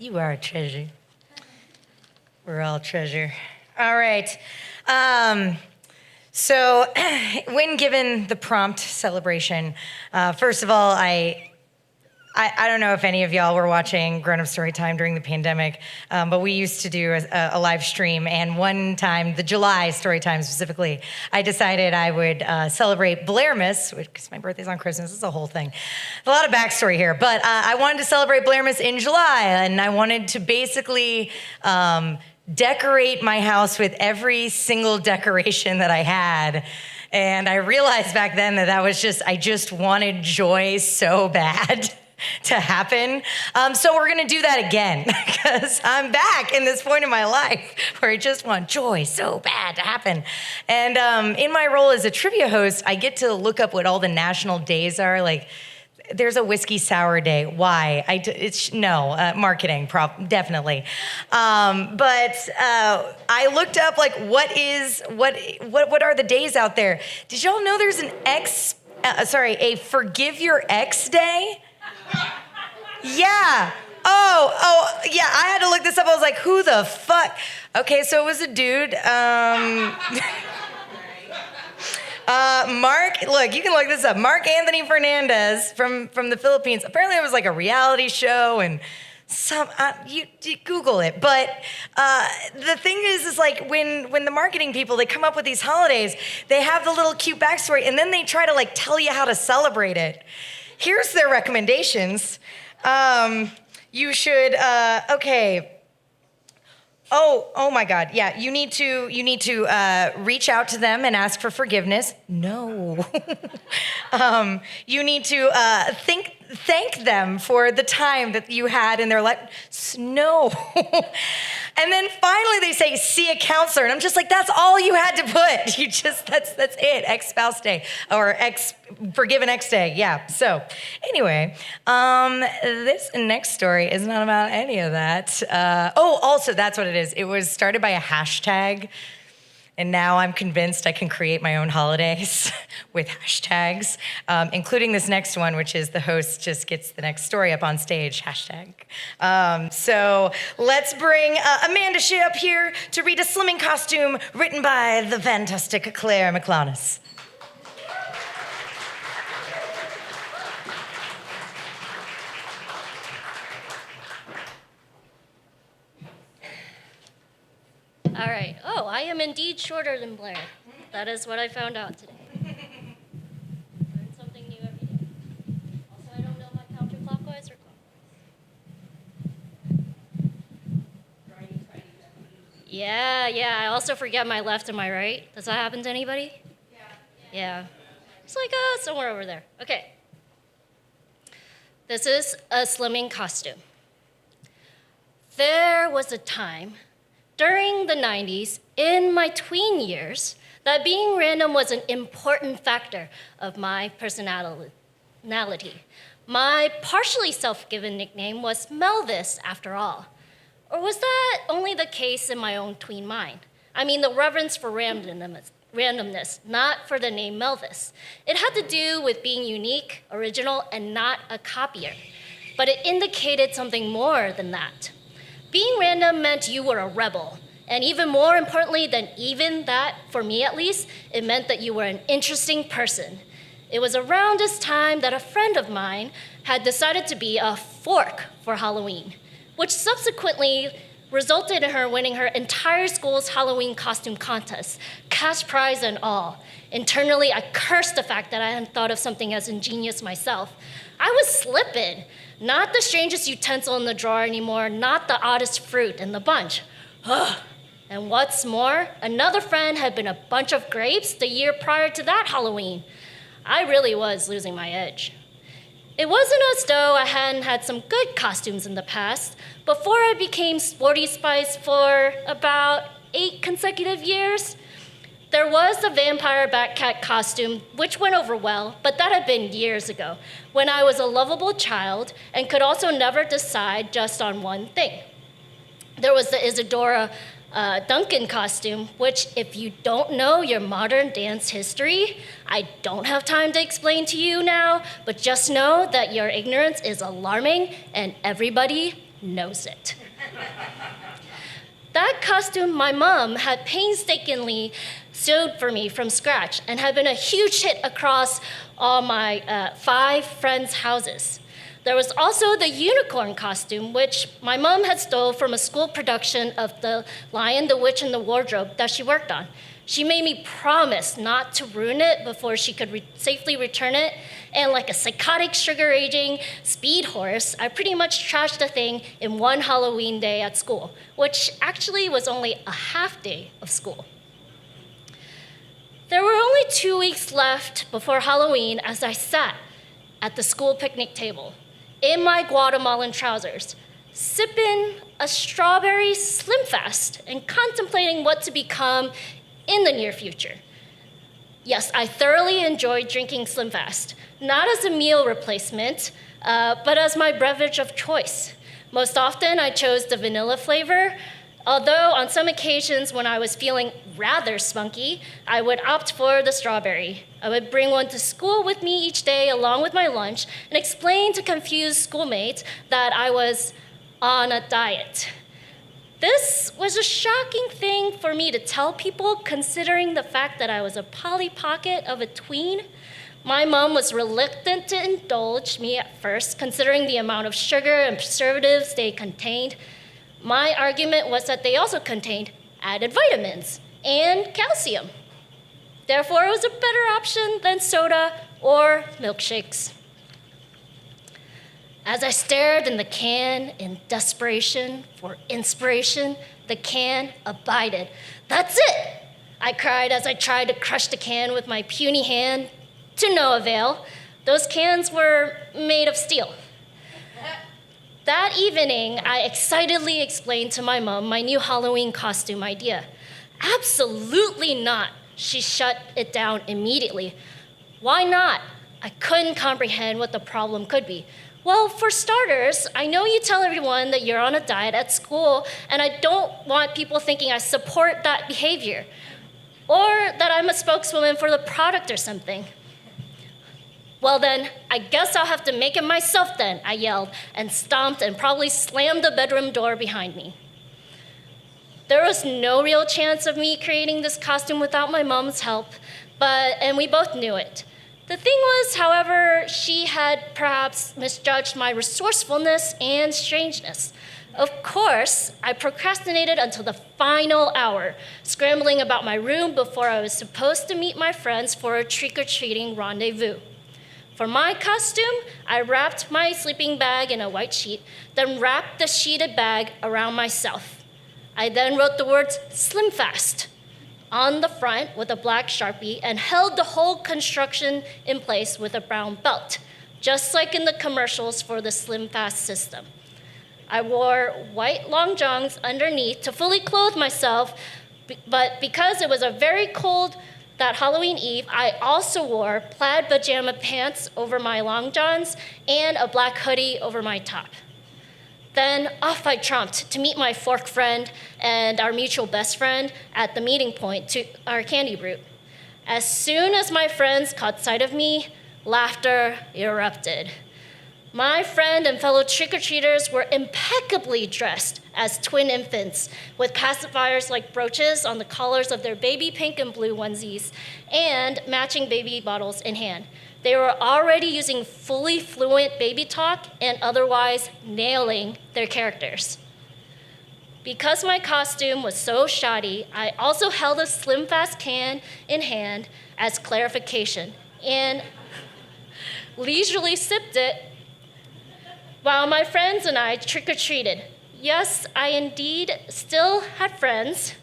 You are a treasure. We're all treasure. All right. So when given the prompt celebration, first of all, I don't know if any of y'all were watching Grown Up Storytime during the pandemic, but we used to do a live stream, and one time, the July Storytime specifically, I decided I would celebrate Blairmas, because my birthday's on Christmas. It's a whole thing. A lot of backstory here, but I wanted to celebrate Blairmas in July, and I wanted to basically decorate my house with every single decoration that I had. And I realized back then that I just wanted joy so bad to happen. So we're gonna do that again, because I'm back in this point in my life where I just want joy so bad to happen. And in my role as a trivia host, I get to look up what all the national days are. Like, there's a whiskey sour day. Why? Marketing, definitely. But I looked up like what are the days out there? Did y'all know there's a Forgive Your Ex Day? Yeah. Oh, yeah, I had to look this up. I was like, who the fuck? Okay, so it was a dude. Mark, look, you can look this up. Mark Anthony Fernandez from the Philippines. Apparently it was like a reality show and you Google it. But the thing is like when the marketing people, they come up with these holidays, they have the little cute backstory and then they try to like tell you how to celebrate it. Here's their recommendations. You should, Oh my God, yeah, you need to reach out to them and ask for forgiveness. No. You need to thank them for the time that you had in their life. No. And then finally they say, see a counselor. And I'm just like, that's all you had to put. That's it, ex-spouse day or forgiven ex day. Yeah, so anyway, this next story is not about any of that. Also that's what it is. It was started by a hashtag. And now I'm convinced I can create my own holidays with hashtags, including this next one, which is the host just gets the next story up on stage, hashtag. So let's bring Amanda Shih up here to read a slimming costume written by the fantastic Clare Miklaunus. All right. Oh, I am indeed shorter than Blair. That is what I found out today. Learn something new every day. Also, I don't know my counterclockwise or clockwise. Yeah. I also forget my left and my right. Does that happen to anybody? Yeah. It's like, somewhere over there. Okay. This is a slimming costume. There was a time during the 90s, in my tween years, that being random was an important factor of my personality. My partially self-given nickname was Melvis, after all. Or was that only the case in my own tween mind? I mean, the reverence for randomness, not for the name Melvis. It had to do with being unique, original, and not a copier. But it indicated something more than that. Being random meant you were a rebel. And even more importantly than even that, for me at least, it meant that you were an interesting person. It was around this time that a friend of mine had decided to be a fork for Halloween, which subsequently resulted in her winning her entire school's Halloween costume contest, cash prize and all. Internally, I cursed the fact that I hadn't thought of something as ingenious myself. I was slipping. Not the strangest utensil in the drawer anymore, not the oddest fruit in the bunch. Ugh. And what's more, another friend had been a bunch of grapes the year prior to that Halloween. I really was losing my edge. It wasn't as though I hadn't had some good costumes in the past. Before I became Sporty Spice for about 8 consecutive years, there was the vampire Batcat costume, which went over well, but that had been years ago, when I was a lovable child and could also never decide just on one thing. There was the Isadora Duncan costume, which if you don't know your modern dance history, I don't have time to explain to you now, but just know that your ignorance is alarming and everybody knows it. That costume my mom had painstakingly sewed for me from scratch and had been a huge hit across all my 5 friends' houses. There was also the unicorn costume, which my mom had stole from a school production of The Lion, the Witch, and the Wardrobe that she worked on. She made me promise not to ruin it before she could safely return it. And like a psychotic sugar-aging speed horse, I pretty much trashed the thing in one Halloween day at school, which actually was only a half day of school. There were only 2 weeks left before Halloween as I sat at the school picnic table in my Guatemalan trousers, sipping a strawberry Slim Fast and contemplating what to become in the near future. Yes, I thoroughly enjoyed drinking Slim Fast, not as a meal replacement, but as my beverage of choice. Most often, I chose the vanilla flavor, although on some occasions when I was feeling rather spunky, I would opt for the strawberry. I would bring one to school with me each day along with my lunch and explain to confused schoolmates that I was on a diet. This was a shocking thing for me to tell people, considering the fact that I was a Polly Pocket of a tween. My mom was reluctant to indulge me at first, considering the amount of sugar and preservatives they contained. My argument was that they also contained added vitamins and calcium. Therefore, it was a better option than soda or milkshakes. As I stared in the can in desperation for inspiration, the can abided. "That's it!" I cried as I tried to crush the can with my puny hand, to no avail. Those cans were made of steel. That evening, I excitedly explained to my mom my new Halloween costume idea. "Absolutely not," she shut it down immediately. "Why not?" I couldn't comprehend what the problem could be. "Well, for starters, I know you tell everyone that you're on a diet at school, and I don't want people thinking I support that behavior, or that I'm a spokeswoman for the product or something." "Well then, I guess I'll have to make it myself then," I yelled, and stomped and probably slammed the bedroom door behind me. There was no real chance of me creating this costume without my mom's help, and we both knew it. The thing was, however, she had perhaps misjudged my resourcefulness and strangeness. Of course, I procrastinated until the final hour, scrambling about my room before I was supposed to meet my friends for a trick-or-treating rendezvous. For my costume, I wrapped my sleeping bag in a white sheet, then wrapped the sheeted bag around myself. I then wrote the words "Slim Fast" on the front with a black Sharpie and held the whole construction in place with a brown belt, just like in the commercials for the Slim Fast system. I wore white long johns underneath to fully clothe myself, but because it was a very cold that Halloween Eve, I also wore plaid pajama pants over my long johns and a black hoodie over my top. Then off I trumped to meet my fork friend and our mutual best friend at the meeting point to our candy route. As soon as my friends caught sight of me, laughter erupted. My friend and fellow trick-or-treaters were impeccably dressed as twin infants, with pacifiers like brooches on the collars of their baby pink and blue onesies and matching baby bottles in hand. They were already using fully fluent baby talk and otherwise nailing their characters. Because my costume was so shoddy, I also held a Slim Fast can in hand as clarification and leisurely sipped it while my friends and I trick-or-treated. Yes, I indeed still had friends.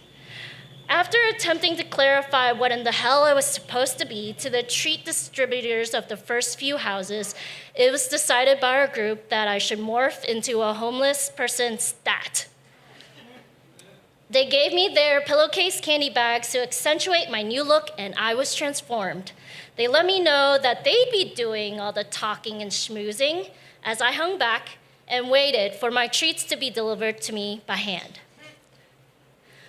After attempting to clarify what in the hell I was supposed to be to the treat distributors of the first few houses, it was decided by our group that I should morph into a homeless person stat. They gave me their pillowcase candy bags to accentuate my new look, and I was transformed. They let me know that they'd be doing all the talking and schmoozing as I hung back and waited for my treats to be delivered to me by hand.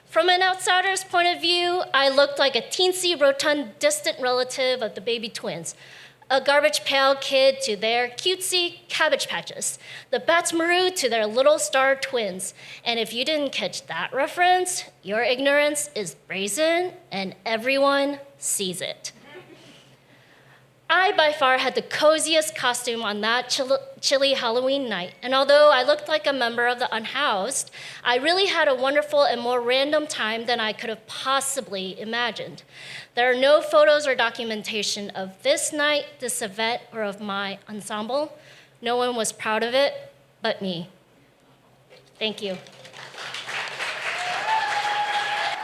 From an outsider's point of view, I looked like a teensy, rotund, distant relative of the baby twins. a Garbage Pail Kid to their cutesy Cabbage Patches, the Batsmaru to their Little Star Twins. And if you didn't catch that reference, your ignorance is brazen and everyone sees it. I, by far, had the coziest costume on that chilly Halloween night, and although I looked like a member of the unhoused, I really had a wonderful and more random time than I could have possibly imagined. There are no photos or documentation of this night, this event, or of my ensemble. No one was proud of it but me. Thank you.